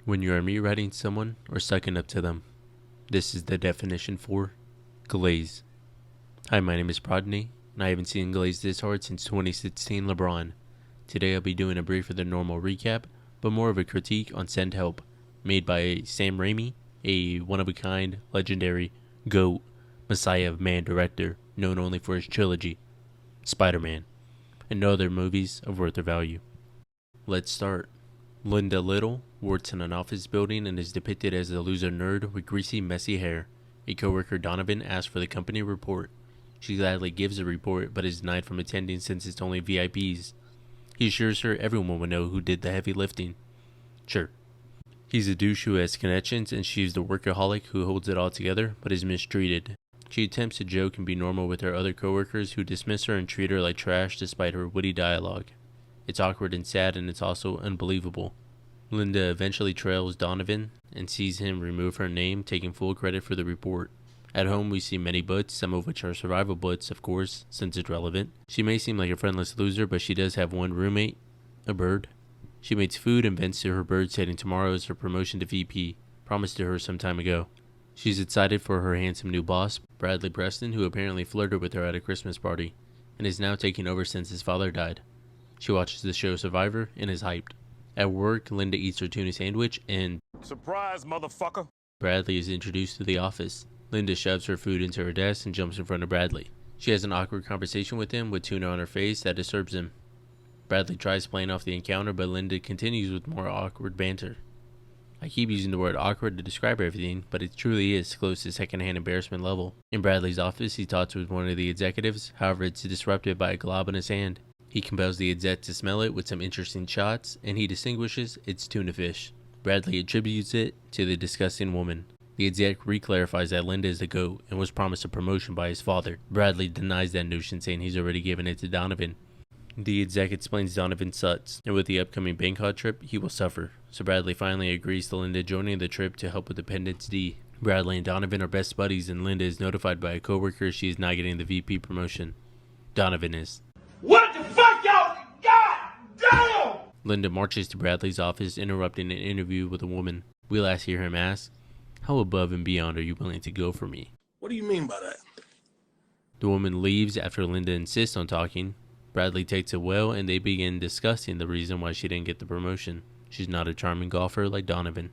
When you are meat-riding someone or sucking up to them. This is the definition for glaze. Hi, my name is Prodney, and I haven't seen glaze this hard since 2016 LeBron. Today I'll be doing a briefer than normal recap, but more of a critique on Send Help, made by Sam Raimi, a one-of-a-kind, legendary, GOAT, Messiah of Man director, known only for his trilogy, Spider-Man, and no other movies of worth or value. Let's start. Linda Little works in an office building and is depicted as a loser nerd with greasy, messy hair. A coworker, Donovan, asks for the company report. She gladly gives the report, but is denied from attending since it's only VIPs. He assures her everyone will know who did the heavy lifting. Sure. He's a douche who has connections, and she's the workaholic who holds it all together, but is mistreated. She attempts to joke and be normal with her other coworkers who dismiss her and treat her like trash despite her witty dialogue. It's awkward and sad, and it's also unbelievable. Linda eventually trails Donovan and sees him remove her name, taking full credit for the report. At home, we see many butts, some of which are survival butts, of course, since it's relevant. She may seem like a friendless loser, but she does have one roommate, a bird. She makes food and vents to her bird, stating tomorrow is her promotion to VP, promised to her some time ago. She's excited for her handsome new boss, Bradley Preston, who apparently flirted with her at a Christmas party, and is now taking over since his father died. She watches the show Survivor and is hyped. At work, Linda eats her tuna sandwich and surprise, motherfucker! Bradley is introduced to the office. Linda shoves her food into her desk and jumps in front of Bradley. She has an awkward conversation with him with tuna on her face that disturbs him. Bradley tries playing off the encounter, but Linda continues with more awkward banter. I keep using the word awkward to describe everything, but it truly is close to secondhand embarrassment level. In Bradley's office, he talks with one of the executives, however it's disrupted by a glob in his hand. He compels the exec to smell it with some interesting shots, and he distinguishes it's tuna fish. Bradley attributes it to the disgusting woman. The exec re-clarifies that Linda is the GOAT and was promised a promotion by his father. Bradley denies that notion, saying he's already given it to Donovan. The exec explains Donovan sucks, and with the upcoming Bangkok trip, he will suffer. So Bradley finally agrees to Linda joining the trip to help with Appendix D. Bradley and Donovan are best buddies, and Linda is notified by a coworker she is not getting the VP promotion. Donovan is. What the fuck, y'all? God damn! Linda marches to Bradley's office, interrupting an interview with a woman. We last hear him ask, "How above and beyond are you willing to go for me?" What do you mean by that? The woman leaves after Linda insists on talking. Bradley takes it well, and they begin discussing the reason why she didn't get the promotion. She's not a charming golfer like Donovan.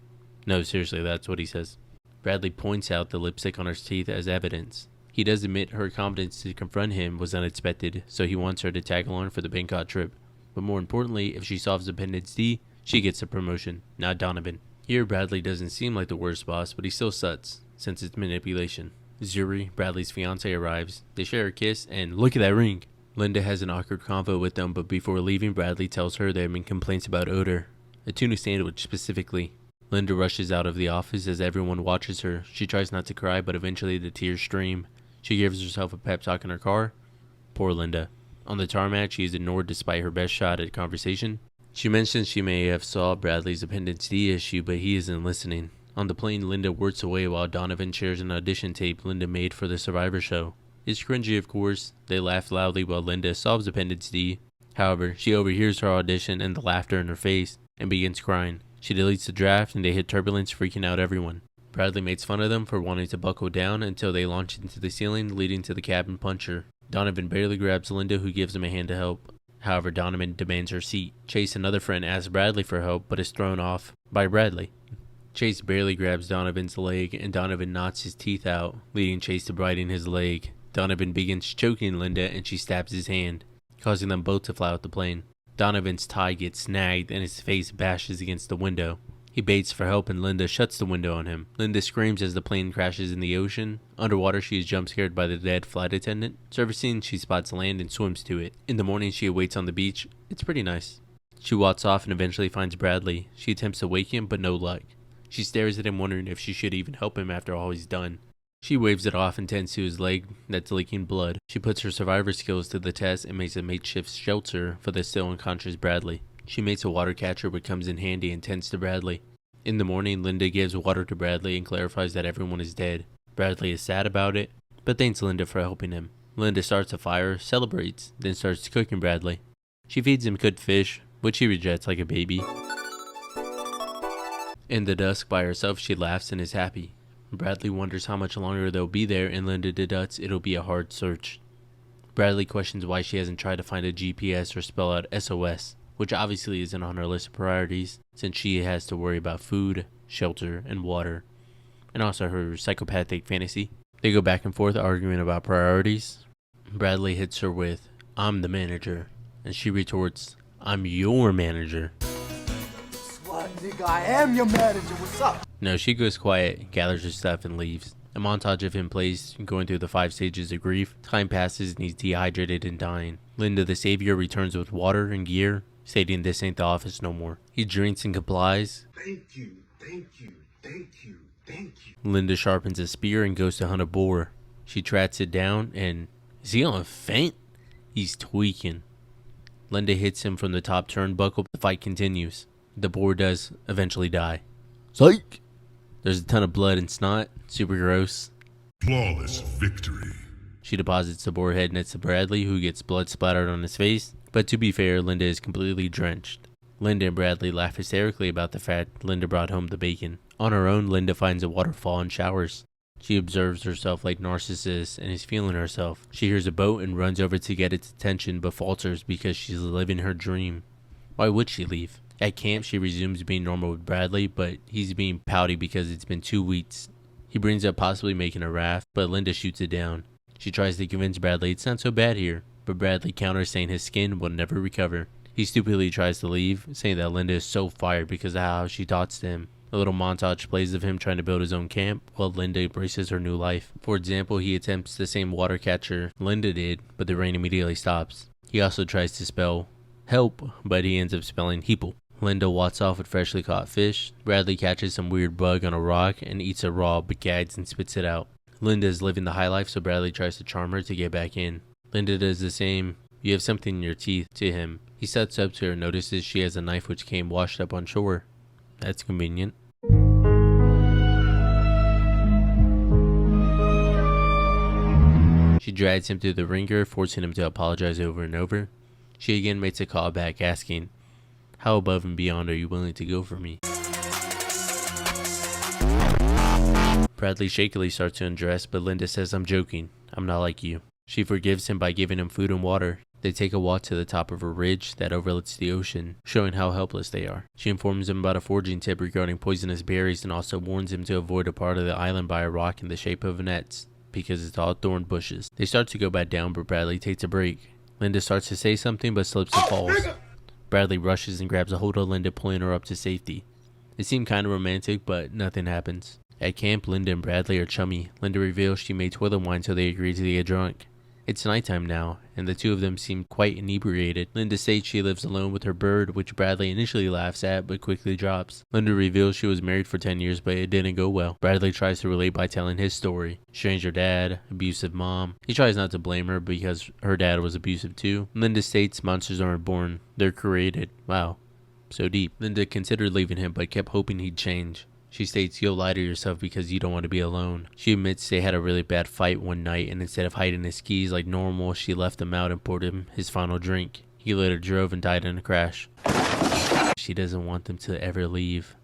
No, seriously, that's what he says. Bradley points out the lipstick on her teeth as evidence. He does admit her confidence to confront him was unexpected, so he wants her to tag along for the Bangkok trip. But more importantly, if she solves Appendix D, she gets the promotion, not Donovan. Here, Bradley doesn't seem like the worst boss, but he still sucks, since it's manipulation. Zuri, Bradley's fiancée, arrives. They share a kiss, and look at that ring! Linda has an awkward convo with them, but before leaving, Bradley tells her there have been complaints about odor. A tuna sandwich, specifically. Linda rushes out of the office as everyone watches her. She tries not to cry, but eventually the tears stream. She gives herself a pep talk in her car. Poor Linda. On the tarmac, she is ignored despite her best shot at conversation. She mentions she may have saw Bradley's Appendix D issue, but he isn't listening. On the plane, Linda works away while Donovan shares an audition tape Linda made for the Survivor show. It's cringy, of course. They laugh loudly while Linda solves Appendix D. However, she overhears her audition and the laughter in her face and begins crying. She deletes the draft and they hit turbulence, freaking out everyone. Bradley makes fun of them for wanting to buckle down until they launch into the ceiling, leading to the cabin puncher. Donovan barely grabs Linda, who gives him a hand to help. However, Donovan demands her seat. Chase, another friend, asks Bradley for help, but is thrown off by Bradley. Chase barely grabs Donovan's leg, and Donovan knocks his teeth out, leading Chase to biting his leg. Donovan begins choking Linda, and she stabs his hand, causing them both to fly out the plane. Donovan's tie gets snagged, and his face bashes against the window. He baits for help and Linda shuts the window on him. Linda screams as the plane crashes in the ocean. Underwater, she is jump scared by the dead flight attendant. Surfacing, she spots land and swims to it. In the morning, she awaits on the beach. It's pretty nice. She walks off and eventually finds Bradley. She attempts to wake him, but no luck. She stares at him, wondering if she should even help him after all he's done. She waves it off and tends to his leg that's leaking blood. She puts her survivor skills to the test and makes a makeshift shelter for the still unconscious Bradley. She makes a water catcher, which comes in handy and tends to Bradley. In the morning, Linda gives water to Bradley and clarifies that everyone is dead. Bradley is sad about it, but thanks Linda for helping him. Linda starts a fire, celebrates, then starts cooking Bradley. She feeds him cooked fish, which he rejects like a baby. In the dusk by herself, she laughs and is happy. Bradley wonders how much longer they'll be there, and Linda deducts it'll be a hard search. Bradley questions why she hasn't tried to find a GPS or spell out SOS, which obviously isn't on her list of priorities, since she has to worry about food, shelter, and water, and also her psychopathic fantasy. They go back and forth arguing about priorities. Bradley hits her with, "I'm the manager," and she retorts, "I'm your manager." What, nigga, I am your manager, what's up? No, she goes quiet, gathers her stuff, and leaves. A montage of him plays, going through the 5 stages of grief. Time passes and he's dehydrated and dying. Linda the savior returns with water and gear, stating this ain't the office no more. He drinks and complies. Thank you, thank you, thank you, thank you. Linda sharpens a spear and goes to hunt a boar. She trats it down and... Is he on faint? He's tweaking. Linda hits him from the top turnbuckle. The fight continues. The boar does eventually die. Psych! There's a ton of blood and snot. Super gross. Flawless victory. She deposits the boar head next to Bradley, who gets blood splattered on his face. But to be fair, Linda is completely drenched. Linda and Bradley laugh hysterically about the fact Linda brought home the bacon. On her own, Linda finds a waterfall and showers. She observes herself like Narcissus and is feeling herself. She hears a boat and runs over to get its attention, but falters because she's living her dream. Why would she leave? At camp, she resumes being normal with Bradley, but he's being pouty because it's been 2 weeks. He brings up possibly making a raft, but Linda shoots it down. She tries to convince Bradley it's not so bad here, but Bradley counters saying his skin will never recover. He stupidly tries to leave, saying that Linda is so fired because of how she talks to him. A little montage plays of him trying to build his own camp while Linda embraces her new life. For example, he attempts the same water catcher Linda did, but the rain immediately stops. He also tries to spell help, but he ends up spelling heeple. Linda wats off with freshly caught fish. Bradley catches some weird bug on a rock and eats it raw, but gags and spits it out. Linda is living the high life, so Bradley tries to charm her to get back in. Linda does the same. "You have something in your teeth," to him. He sets up to her, notices she has a knife which came washed up on shore. That's convenient. She drags him to the ringer, forcing him to apologize over and over. She again makes a call back, asking, "How above and beyond are you willing to go for me?" Bradley shakily starts to undress, but Linda says, "I'm joking. I'm not like you." She forgives him by giving him food and water. They take a walk to the top of a ridge that overlooks the ocean, showing how helpless they are. She informs him about a foraging tip regarding poisonous berries and also warns him to avoid a part of the island by a rock in the shape of nets, because it's all thorn bushes. They start to go back down, but Bradley takes a break. Linda starts to say something, but slips and falls. Bradley rushes and grabs a hold of Linda, pulling her up to safety. It seemed kind of romantic, but nothing happens. At camp, Linda and Bradley are chummy. Linda reveals she made toilet wine, so they agree to get drunk. It's nighttime now, and the two of them seem quite inebriated. Linda states she lives alone with her bird, which Bradley initially laughs at, but quickly drops. Linda reveals she was married for 10 years, but it didn't go well. Bradley tries to relate by telling his story. Stranger dad, abusive mom. He tries not to blame her because her dad was abusive too. Linda states monsters aren't born, they're created. Wow, so deep. Linda considered leaving him, but kept hoping he'd change. She states you'll lie to yourself because you don't want to be alone. She admits they had a really bad fight one night, and instead of hiding his keys like normal, she left him out and poured him his final drink. He later drove and died in a crash. She doesn't want them to ever leave.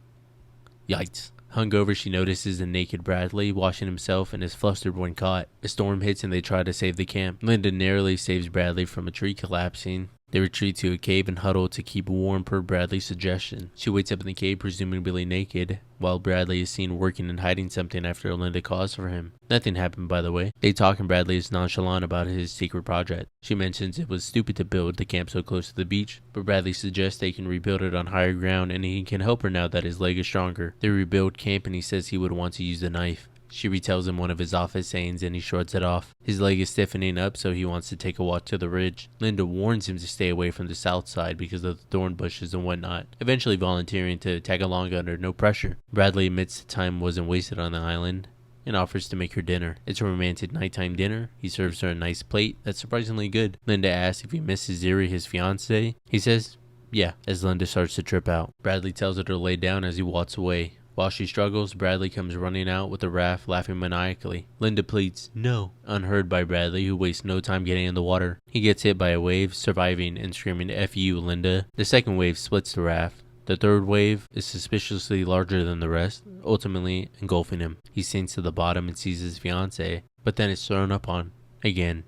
Yikes. Hungover, she notices a naked Bradley washing himself and is flustered when caught. A storm hits and they try to save the camp. Linda narrowly saves Bradley from a tree collapsing. They retreat to a cave and huddle to keep warm per Bradley's suggestion. She waits up in the cave, presumably naked, while Bradley is seen working and hiding something after Linda calls for him. Nothing happened, by the way. They talk and Bradley is nonchalant about his secret project. She mentions it was stupid to build the camp so close to the beach, but Bradley suggests they can rebuild it on higher ground and he can help her now that his leg is stronger. They rebuild camp and he says he would want to use the knife. She retells him one of his office sayings and he shrugs it off. His leg is stiffening up, so he wants to take a walk to the ridge. Linda warns him to stay away from the south side because of the thorn bushes and whatnot, eventually volunteering to tag along under no pressure. Bradley admits the time wasn't wasted on the island and offers to make her dinner. It's a romantic nighttime dinner. He serves her a nice plate that's surprisingly good. Linda asks if he misses Ziri, his fiancée. He says, yeah, as Linda starts to trip out. Bradley tells her to lay down as he walks away. While she struggles, Bradley comes running out with a raft, laughing maniacally. Linda pleads, no, unheard by Bradley, who wastes no time getting in the water. He gets hit by a wave, surviving and screaming, F you, Linda. The second wave splits the raft. The third wave is suspiciously larger than the rest, ultimately engulfing him. He sinks to the bottom and sees his fiancée, but then is thrown up on again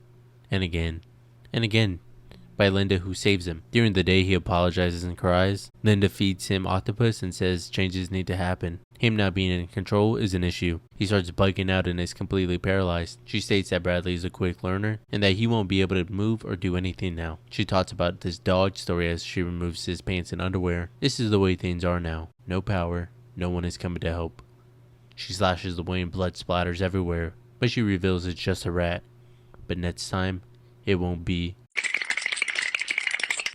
and again and again by Linda, who saves him. During the day, he apologizes and cries. Linda feeds him octopus and says changes need to happen. Him not being in control is an issue. He starts bugging out and is completely paralyzed. She states that Bradley is a quick learner and that he won't be able to move or do anything now. She talks about this dog story as she removes his pants and underwear. This is the way things are now. No power. No one is coming to help. She slashes away and blood splatters everywhere, but she reveals it's just a rat. But next time, it won't be.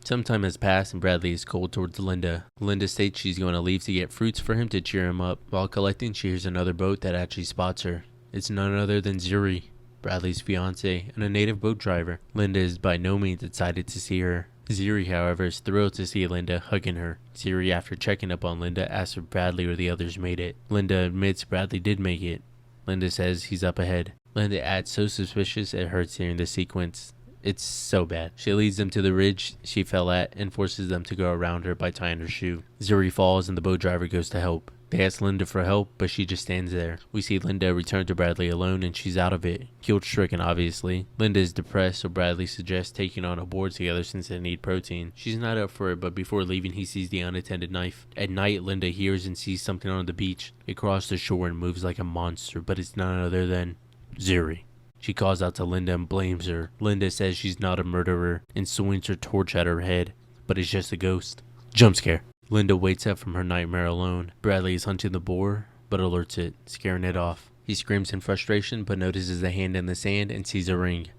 Some time has passed and Bradley is cold towards Linda. Linda states she's going to leave to get fruits for him to cheer him up. While collecting, she hears another boat that actually spots her. It's none other than Zuri, Bradley's fiance, and a native boat driver. Linda is by no means excited to see her. Zuri, however, is thrilled to see Linda, hugging her. Zuri, after checking up on Linda, asks if Bradley or the others made it. Linda admits Bradley did make it. Linda says he's up ahead. Linda acts so suspicious it hurts hearing the sequence. It's so bad. She leads them to the ridge she fell at and forces them to go around her by tying her shoe. Zuri falls and the boat driver goes to help. They ask Linda for help, but she just stands there. We see Linda return to Bradley alone and she's out of it. Guilt-stricken, obviously. Linda is depressed, so Bradley suggests taking on a board together since they need protein. She's not up for it, but before leaving he sees the unattended knife. At night, Linda hears and sees something on the beach. It crosses the shore and moves like a monster, but it's none other than Zuri. She calls out to Linda and blames her. Linda says she's not a murderer and swings her torch at her head, but it's just a ghost. Jump scare. Linda wakes up from her nightmare alone. Bradley is hunting the boar, but alerts it, scaring it off. He screams in frustration, but notices a hand in the sand and sees a ring.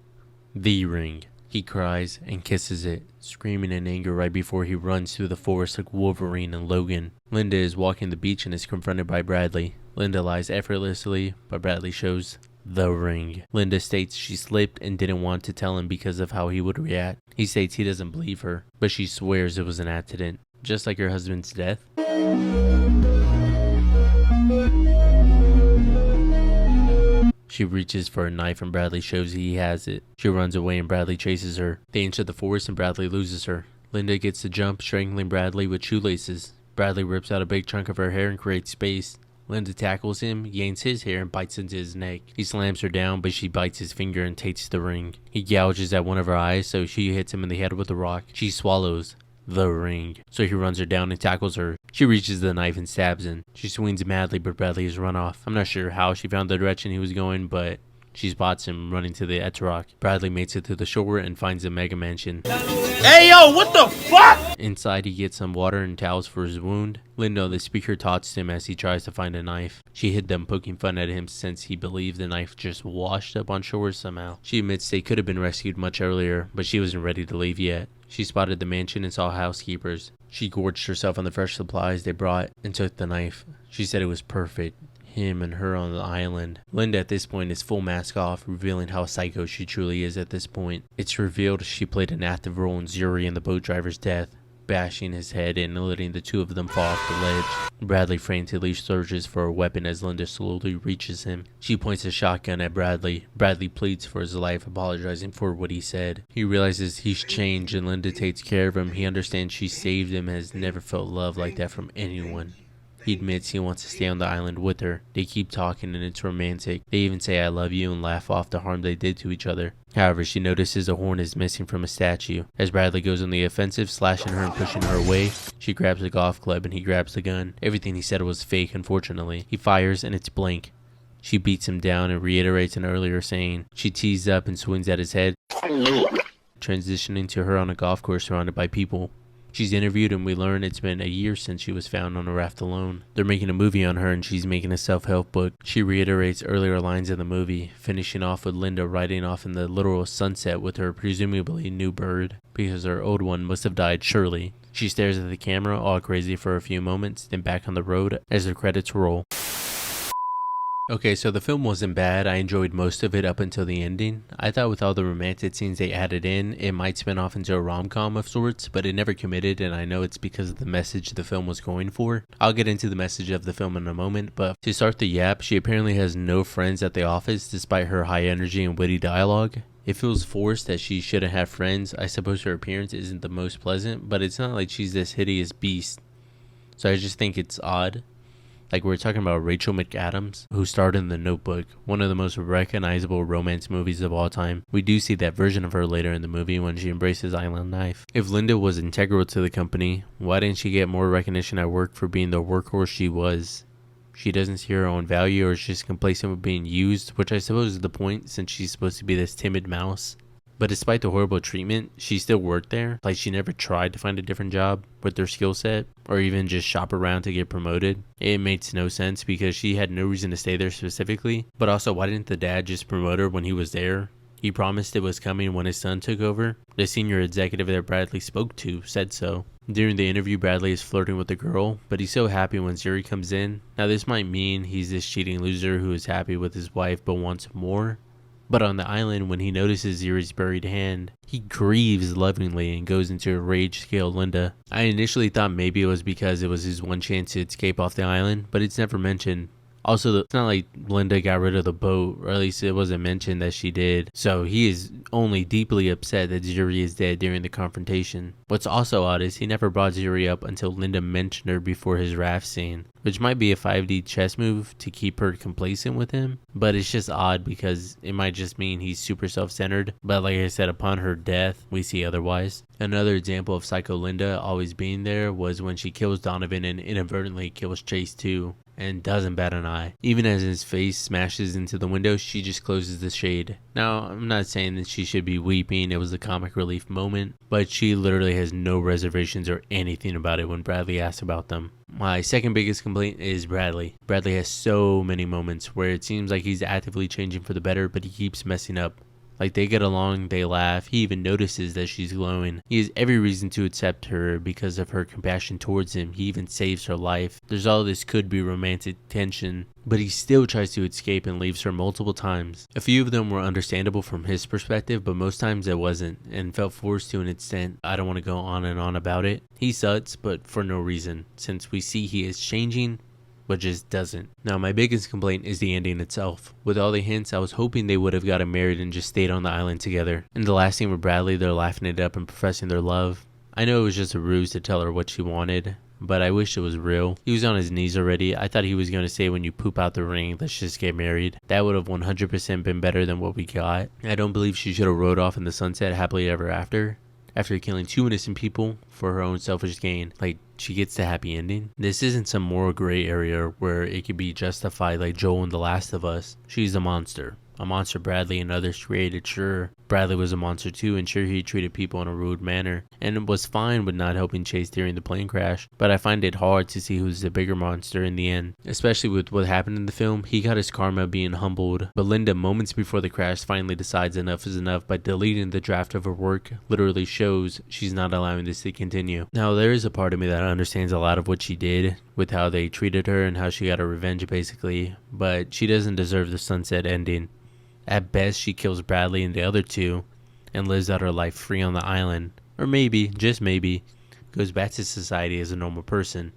The ring. He cries and kisses it, screaming in anger right before he runs through the forest like Wolverine and Logan. Linda is walking the beach and is confronted by Bradley. Linda lies effortlessly, but Bradley shows the ring. Linda states she slipped and didn't want to tell him because of how he would react. He states he doesn't believe her, but she swears it was an accident, just like her husband's death. She reaches for a knife and Bradley shows he has it. She runs away and Bradley chases her. They enter the forest and Bradley loses her. Linda gets the jump, strangling Bradley with shoelaces. Bradley rips out a big chunk of her hair and creates space. Linda tackles him, yanks his hair, and bites into his neck. He slams her down, but she bites his finger and takes the ring. He gouges at one of her eyes, so she hits him in the head with a rock. She swallows the ring, so he runs her down and tackles her. She reaches the knife and stabs him. She swings madly, but Bradley has run off. I'm not sure how she found the direction he was going, but she spots him running to the Etrog. Bradley makes it to the shore and finds a mega mansion. Hey, yo, what the fuck? Inside, he gets some water and towels for his wound. Linda, the speaker, taunts him as he tries to find a knife. She hid them, poking fun at him since he believed the knife just washed up on shore somehow. She admits they could have been rescued much earlier, but she wasn't ready to leave yet. She spotted the mansion and saw housekeepers. She gorged herself on the fresh supplies they brought and took the knife. She said it was perfect. Him and her on the island. Linda at this point is full mask off, revealing how psycho she truly is at this point. It's revealed she played an active role in Zuri and the boat driver's death, bashing his head and letting the two of them fall off the ledge. Bradley frantically searches for a weapon as Linda slowly reaches him. She points a shotgun at Bradley. Bradley pleads for his life, apologizing for what he said. He realizes he's changed and Linda takes care of him. He understands she saved him and has never felt love like that from anyone. He admits he wants to stay on the island with her. They keep talking and it's romantic. They even say I love you and laugh off the harm they did to each other. However, she notices a horn is missing from a statue. As Bradley goes on the offensive, slashing her and pushing her away, she grabs a golf club and he grabs the gun. Everything he said was fake, unfortunately. He fires and it's blank. She beats him down and reiterates an earlier saying. She tees up and swings at his head, transitioning to her on a golf course surrounded by people. She's interviewed and we learn it's been a year since she was found on a raft alone. They're making a movie on her and she's making a self-help book. She reiterates earlier lines in the movie, finishing off with Linda riding off in the literal sunset with her presumably new bird, because her old one must have died surely. She stares at the camera all crazy for a few moments, then back on the road as the credits roll. Okay, so the film wasn't bad. I enjoyed most of it up until the ending. I thought with all the romantic scenes they added in, it might spin off into a rom-com of sorts, but it never committed, and I know it's because of the message the film was going for. I'll get into the message of the film in a moment, but to start the yap, she apparently has no friends at the office despite her high energy and witty dialogue. It feels forced that she shouldn't have friends. I suppose her appearance isn't the most pleasant, but it's not like she's this hideous beast. So I just think it's odd. Like, we're talking about Rachel McAdams, who starred in The Notebook, one of the most recognizable romance movies of all time. We do see that version of her later in the movie when she embraces Island Knife. If Linda was integral to the company, why didn't she get more recognition at work for being the workhorse she was? She doesn't see her own value, or is just complacent with being used, which I suppose is the point since she's supposed to be this timid mouse. But despite the horrible treatment, she still worked there. Like, she never tried to find a different job with their skill set, or even just shop around to get promoted. It makes no sense because she had no reason to stay there specifically. But also, why didn't the dad just promote her when he was there? He promised it was coming when his son took over. The senior executive that Bradley spoke to said so. During the interview, Bradley is flirting with the girl, but he's so happy when Zuri comes in. Now, this might mean he's this cheating loser who is happy with his wife but wants more. But on the island, when he notices Zuri's buried hand, he grieves lovingly and goes into a rage to kill Linda. I initially thought maybe it was because it was his one chance to escape off the island, but it's never mentioned. Also, it's not like Linda got rid of the boat, or at least it wasn't mentioned that she did. So he is only deeply upset that Zuri is dead during the confrontation. What's also odd is he never brought Zuri up until Linda mentioned her before his raft scene, which might be a 5D chess move to keep her complacent with him. But it's just odd because it might just mean he's super self-centered. But like I said, upon her death, we see otherwise. Another example of Psycho Linda always being there was when she kills Donovan and inadvertently kills Chase too, and doesn't bat an eye. Even as his face smashes into the window, she just closes the shade. Now, I'm not saying that she should be weeping, it was a comic relief moment, but she literally has no reservations or anything about it when Bradley asks about them. My second biggest complaint is Bradley. Bradley has so many moments where it seems like he's actively changing for the better, but he keeps messing up. Like, they get along, they laugh, he even notices that she's glowing. He has every reason to accept her because of her compassion towards him. He even saves her life. There's all this could be romantic tension, but he still tries to escape and leaves her multiple times. A few of them were understandable from his perspective, but most times it wasn't, and felt forced to an extent. I don't want to go on and on about it. He sucks, but for no reason, since we see he is changing, but just doesn't. Now, my biggest complaint is the ending itself. With all the hints, I was hoping they would have gotten married and just stayed on the island together. In the last scene with Bradley, they're laughing it up and professing their love. I know it was just a ruse to tell her what she wanted, but I wish it was real. He was on his knees already. I thought he was going to say, when you poop out the ring, let's just get married. That would have 100% been better than what we got. I don't believe she should have rode off in the sunset happily ever after killing 2 innocent people for her own selfish gain. Like, she gets the happy ending. This isn't some moral gray area where it could be justified like Joel in The Last of Us. She's a monster Bradley and others created. Sure, Bradley was a monster too, and sure, he treated people in a rude manner, and it was fine with not helping Chase during the plane crash, but I find it hard to see who's the bigger monster in the end, especially with what happened in the film. He got his karma being humbled, but Linda, moments before the crash, finally decides enough is enough by deleting the draft of her work. Literally shows she's not allowing this to continue. Now, there is a part of me that understands a lot of what she did with how they treated her and how she got her revenge basically, but she doesn't deserve the sunset ending. At best, she kills Bradley and the other 2 and lives out her life free on the island. Or maybe, just maybe, goes back to society as a normal person.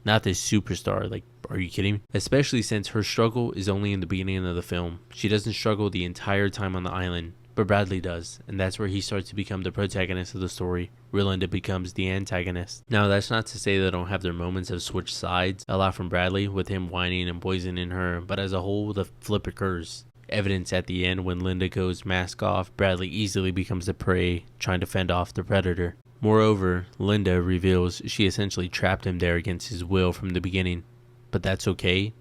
Not this superstar, like, are you kidding me? Especially since her struggle is only in the beginning of the film. She doesn't struggle the entire time on the island, but Bradley does, and that's where he starts to become the protagonist of the story. Linda becomes the antagonist. Now, that's not to say they don't have their moments of switch sides, a lot from Bradley with him whining and poisoning her, but as a whole, the flip occurs. Evidence at the end when Linda goes mask off, Bradley easily becomes the prey, trying to fend off the predator. Moreover, Linda reveals she essentially trapped him there against his will from the beginning. But that's okay.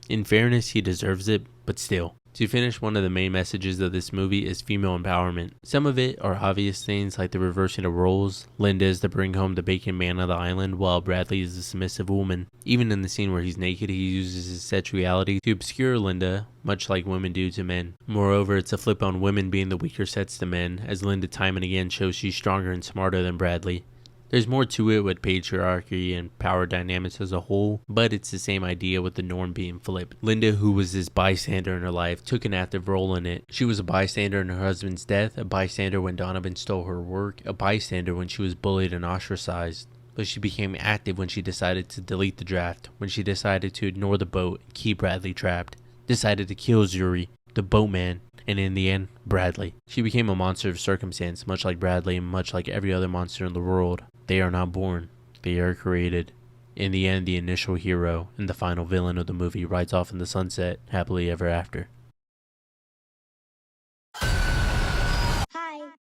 In fairness, he deserves it, but still. To finish, one of the main messages of this movie is female empowerment. Some of it are obvious things like the reversing of roles. Linda is to bring home the bacon man of the island, while Bradley is the submissive woman. Even in the scene where he's naked, he uses his sexuality to obscure Linda, much like women do to men. Moreover, it's a flip on women being the weaker sex to men, as Linda time and again shows she's stronger and smarter than Bradley. There's more to it with patriarchy and power dynamics as a whole, but it's the same idea with the norm being flipped. Linda, who was this bystander in her life, took an active role in it. She was a bystander in her husband's death, a bystander when Donovan stole her work, a bystander when she was bullied and ostracized. But she became active when she decided to delete the draft, when she decided to ignore the boat and keep Bradley trapped, decided to kill Zuri, the boatman, and in the end, Bradley. She became a monster of circumstance, much like Bradley and much like every other monster in the world. They are not born, they are created. In the end, the initial hero and the final villain of the movie rides off in the sunset happily ever after.